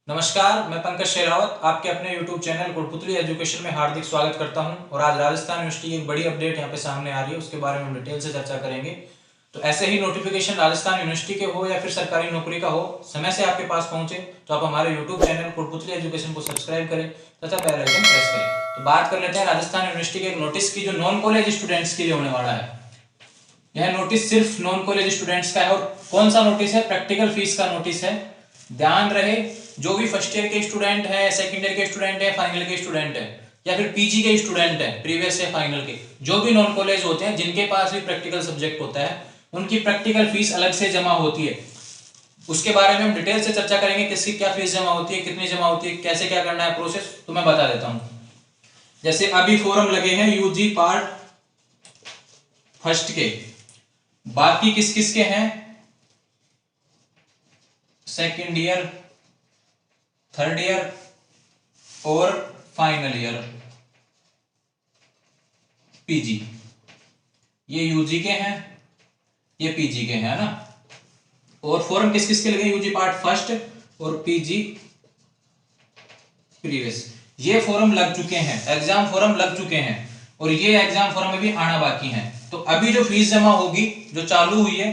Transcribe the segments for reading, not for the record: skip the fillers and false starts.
नमस्कार, मैं पंकज शेरावत आपके अपने YouTube चैनल कोटपुतली एजुकेशन में हार्दिक स्वागत करता हूं। और आज राजस्थान यूनिवर्सिटी की एक बड़ी अपडेट यहां पे सामने आ रही है, उसके बारे में हम डिटेल से चर्चा करेंगे। तो ऐसे ही नोटिफिकेशन राजस्थान यूनिवर्सिटी के हो या फिर सरकारी नौकरी का हो, समय से आपके पास पहुंचे तो आप हमारे YouTube चैनल कोटपुतली एजुकेशन को सब्सक्राइब करें तथा बेल आइकन प्रेस करें। तो बात कर लेते हैं राजस्थान यूनिवर्सिटी के एक नोटिस की, जो नॉन कॉलेज स्टूडेंट्स के लिए होने वाला है। यह नोटिस सिर्फ नॉन कॉलेज स्टूडेंट्स का है। और कौन सा नोटिस है? प्रैक्टिकल फीस का नोटिस है। ध्यान रहे, जो भी फर्स्ट ईयर के स्टूडेंट है, सेकंड ईयर के स्टूडेंट है, फाइनल के स्टूडेंट है या फिर पीजी के स्टूडेंट है, प्रीवियस या फाइनल के, जो भी नॉन कॉलेज होते हैं जिनके पास भी प्रैक्टिकल सब्जेक्ट होता है, उनकी प्रैक्टिकल फीस अलग से जमा होती है। उसके बारे में हम डिटेल से चर्चा करेंगे, किसकी क्या फीस जमा होती है, कितनी जमा होती है, कैसे क्या करना है प्रोसेस, तो मैं बता देता हूं। जैसे अभी फॉर्म लगे हैं यूजी पार्ट फर्स्ट के, बाकी किस किस के हैं? सेकेंड ईयर, थर्ड ईयर और फाइनल ईयर पीजी। ये यूजी के हैं, ये पीजी के हैं ना। और फॉर्म किस किस के लगे? यूजी पार्ट फर्स्ट और पीजी प्रीवियस। ये फॉर्म लग चुके हैं, एग्जाम फॉर्म लग चुके हैं और ये एग्जाम फॉर्म में भी आना बाकी है। तो अभी जो फीस जमा होगी, जो चालू हुई है,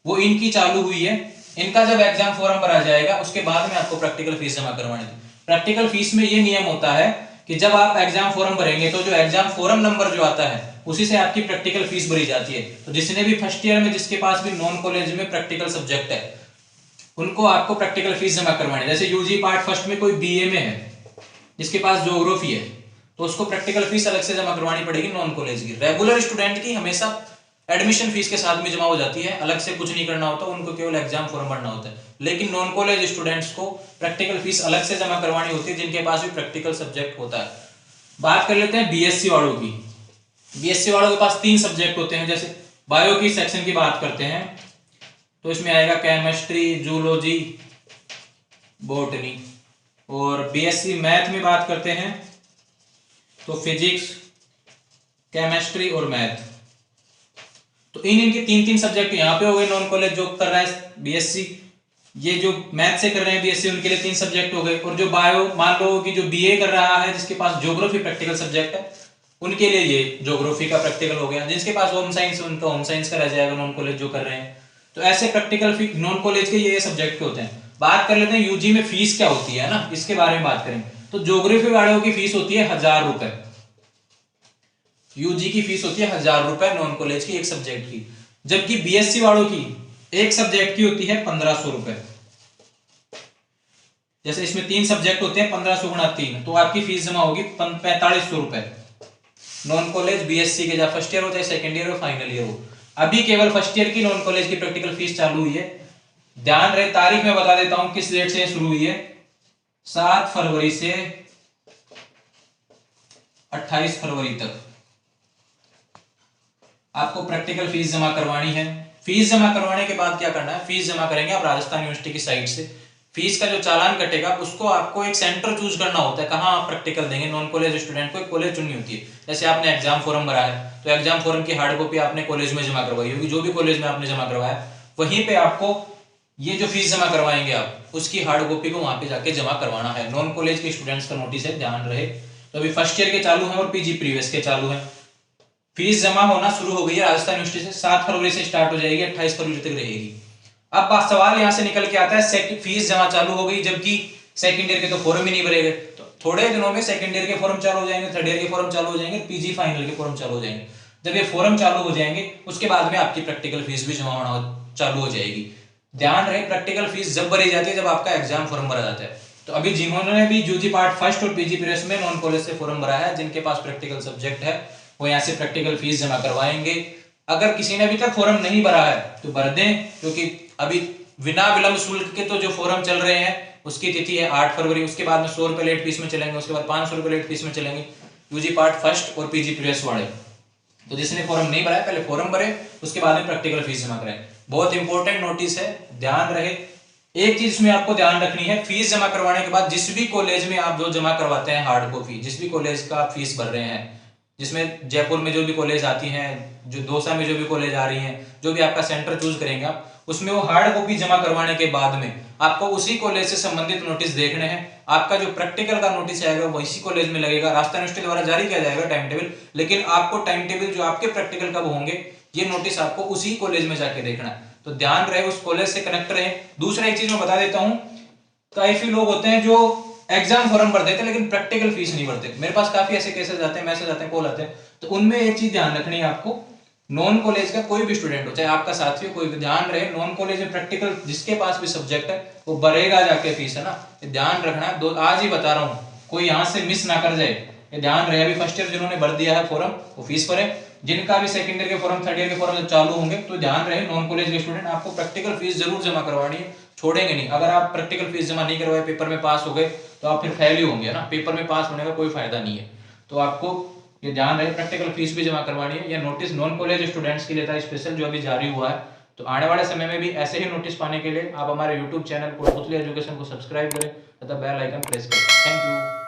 वो इनकी चालू हुई है। इनका जब एग्जाम फॉर्म भरा जाएगा उसके बाद में आपको प्रैक्टिकल फीस जमा करवानी थी। प्रैक्टिकल फीस में ये नियम होता है कि जब आप एग्जाम फॉर्म भरेंगे तो जो एग्जाम फॉर्म नंबर जो आता है उसी से आपकी प्रैक्टिकल फीस भरी जाती है। तो जिसने भी फर्स्ट ईयर में, जिसके पास भी नॉन कॉलेज में प्रैक्टिकल सब्जेक्ट है, उनको आपको प्रैक्टिकल फीस जमा करवानी है। जैसे यूजी पार्ट फर्स्ट में कोई बीए में है जिसके पास ज्योग्राफी है, तो उसको प्रैक्टिकल फीस अलग से जमा करवानी पड़ेगी नॉन कॉलेज की। रेगुलर स्टूडेंट की हमेशा एडमिशन फीस के साथ में जमा हो जाती है, अलग से कुछ नहीं करना होता, उनको केवल एग्जाम फॉर्म भरना होता है। लेकिन नॉन कॉलेज स्टूडेंट्स को प्रैक्टिकल फीस अलग से जमा करवानी होती है, जिनके पास भी प्रैक्टिकल सब्जेक्ट होता है। बात कर लेते हैं बीएससी वालों की। बीएससी वालों के पास 3 सब्जेक्ट होते हैं। जैसे बायो की सेक्शन की बात करते हैं तो इसमें आएगा केमिस्ट्री, जूलॉजी, बॉटनी। और बीएससी मैथ में बात करते हैं तो फिजिक्स, केमिस्ट्री और मैथ। तो इनके 3-3 सब्जेक्ट यहाँ पे हो गए। नॉन कॉलेज जो कर रहा है बीएससी, ये जो मैथ से कर रहे हैं बीएससी, उनके लिए 3 सब्जेक्ट हो गए। और जो बायो, मान लो कि जो बीए कर रहा है जिसके पास ज्योग्राफी प्रैक्टिकल सब्जेक्ट है, उनके लिए ये ज्योग्राफी का प्रैक्टिकल हो गया। जिसके पास होम साइंस है उनका होम साइंस का रह जाएगा, नॉन कॉलेज जो कर रहे हैं। तो ऐसे प्रैक्टिकल नॉन कॉलेज के ये सब्जेक्ट के होते हैं। बात कर लेते हैं यूजी में फीस क्या होती है ना, इसके बारे में बात करेंगे। तो ज्योग्राफी वालों की फीस होती है 1000 रुपए। यूजी की फीस होती है 1000 रुपए नॉन कॉलेज की एक सब्जेक्ट की। जबकि बीएससी वालों की एक सब्जेक्ट की होती है 1500 रुपए। जैसे इसमें 3 सब्जेक्ट होते हैं, 1500 गुणा 3, तो आपकी फीस जमा होगी 4500 रुपए। नॉन कॉलेज बीएससी के, जब फर्स्ट ईयर हो चाहे सेकंड ईयर हो फाइनल ईयर हो। अभी केवल फर्स्ट ईयर की नॉन कॉलेज की प्रैक्टिकल फीस चालू हुई है। ध्यान रहे, तारीख में बता देता हूं किस डेट से शुरू हुई है। 7 फरवरी से 28 फरवरी तक आपको प्रैक्टिकल फीस जमा करवानी है। फीस जमा करवाने के बाद क्या करना है? फीस जमा करेंगे आप राजस्थान यूनिवर्सिटी की साइट से। फीस का जो चालान कटेगा उसको आपको एक सेंटर चूज करना होता है, कहां आप प्रैक्टिकल देंगे। नॉन कॉलेज स्टूडेंट को एक कॉलेज चुननी होती है। जैसे आपने एग्जाम फॉर्म भरा है तो एग्जाम फॉर्म की हार्ड कॉपी आपने कॉलेज में जमा करवाई होगी, जो भी कॉलेज में आपने जमा करवाया वहीं पे आपको ये जो फीस जमा करवाएंगे आप, उसकी हार्ड कॉपी को वहां पे जाके जमा करवाना है। नॉन कॉलेज के स्टूडेंट्स का नोटिस है, ध्यान रहे। तो अभी फर्स्ट ईयर के चालू है और पीजी प्रीवियस के चालू है। फीस जमा होना शुरू हो गई है राजस्थान यूनिवर्सिटी से। 7 फरवरी से स्टार्ट हो जाएगी, 28 फरवरी तक रहेगी। अब बात सवाल यहां से निकल के आता है, फीस जमा चालू हो गई जबकि सेकंड ईयर के तो फॉर्म ही नहीं भरे गए। तो थोड़े दिनों में सेकंड ईयर के फॉर्म चालू हो जाएंगे, थर्ड ईयर के फॉर्म चालू हो जाएंगे, पीजी फाइनल के फॉर्म चालू हो जाएंगे। जब ये फॉर्म चालू हो जाएंगे उसके बाद में आपकी प्रैक्टिकल फीस भी जमा होना चालू हो जाएगी। ध्यान रहे, प्रैक्टिकल फीस जब भरी जाती है जब आपका एग्जाम फॉर्म भरा जाता है। तो अभी जिन्होंने भी यूजी पार्ट फर्स्ट और पीजी प्रीवियस में नॉन कॉलेज से फॉर्म भरा है, जिनके पास प्रैक्टिकल सब्जेक्ट है, वो यहाँ से प्रैक्टिकल फीस जमा करवाएंगे। अगर किसी ने अभी तक फॉर्म नहीं भरा है तो भर दें, क्योंकि अभी बिना विलंब शुल्क के तो जो फॉर्म चल रहे हैं उसकी तिथि है 8 फरवरी। उसके बाद में 100 रुपए लेट फीस में चलेंगे, उसके बाद 500 रुपए लेट फीस में चलेंगे यूजी पार्ट फर्स्ट और पीजी प्रीवियस वाले। तो जिसने फॉर्म नहीं भरा है पहले फॉर्म भरे, उसके बाद में प्रैक्टिकल फीस जमा करें। बहुत इंपॉर्टेंट नोटिस है, ध्यान रहे। एक चीज इसमें आपको ध्यान रखनी है, फीस जमा करवाने के बाद जिस भी कॉलेज में आप जो जमा करवाते हैं हार्ड कॉपी, जिस भी कॉलेज का आप फीस भर रहे हैं, जिसमें जयपुर में जो भी कॉलेज आती हैं, जो दौसा में जो भी कॉलेज आ रही हैं, जो भी आपका सेंटर चूज करेंगे आप, उसमें वो हार्ड कॉपी जमा करवाने के बाद में आपको उसी कॉलेज से संबंधित नोटिस देखने हैं। आपका जो प्रैक्टिकल का नोटिस आएगा वो इसी कॉलेज में लगेगा, राजस्थान यूनिवर्सिटी द्वारा जारी किया जाएगा टाइम टेबल, लेकिन आपको टाइम टेबल जो आपके प्रैक्टिकल कब होंगे ये नोटिस आपको उसी कॉलेज में जाके देखना है। तो ध्यान रहे, उस कॉलेज से कनेक्ट रहे। दूसरा एक चीज मैं बता देता हूँ, काफी लोग होते हैं जो एग्जाम फॉर्म भर देते हैं लेकिन प्रैक्टिकल फीस नहीं भरते। मेरे पास काफी ऐसे केसेस आते हैं, मैसेज आते हैं, कॉल आते हैं। तो उनमें एक चीज ध्यान रखनी है आपको, नॉन कॉलेज का कोई भी स्टूडेंट हो, चाहे आपका साथी हो, कोई भी, ध्यान रहे नॉन कॉलेज में प्रैक्टिकल जिसके पास भी सब्जेक्ट है वो भरेगा जाके फीस, है ना, ये ध्यान रखना है। आज ही बता रहा हूँ, कोई यहाँ से मिस ना कर जाए, ये ध्यान रहे। अभी फर्स्ट ईयर जिन्होंने भर दिया है फॉर्म वो फीस भरे, जिनका भी सेकंड ईयर के फॉर्म, थर्ड ईयर के फॉर्म जब चालू होंगे तो ध्यान रहे नॉन कॉलेज के स्टूडेंट आपको प्रैक्टिकल फीस जरूर जमा करवानी है, छोड़ेंगे नहीं। अगर आप प्रैक्टिकल फीस जमा नहीं करवाए, पेपर में पास हो गए तो आप फिर फेल ही होंगे, है ना, पेपर में पास होने का कोई फायदा नहीं है। तो आपको ये ध्यान रहे प्रैक्टिकल फीस भी जमा करवानी है। यह नोटिस नॉन कॉलेज स्टूडेंट्स के लिए था स्पेशल, जो अभी जारी हुआ है। तो आने वाले समय में भी ऐसे ही नोटिस पाने के लिए आप हमारे यूट्यूब चैनल कोटपुतली एजुकेशन को सब्सक्राइब करें तथा बेल आइकन प्रेस करें। Thank you.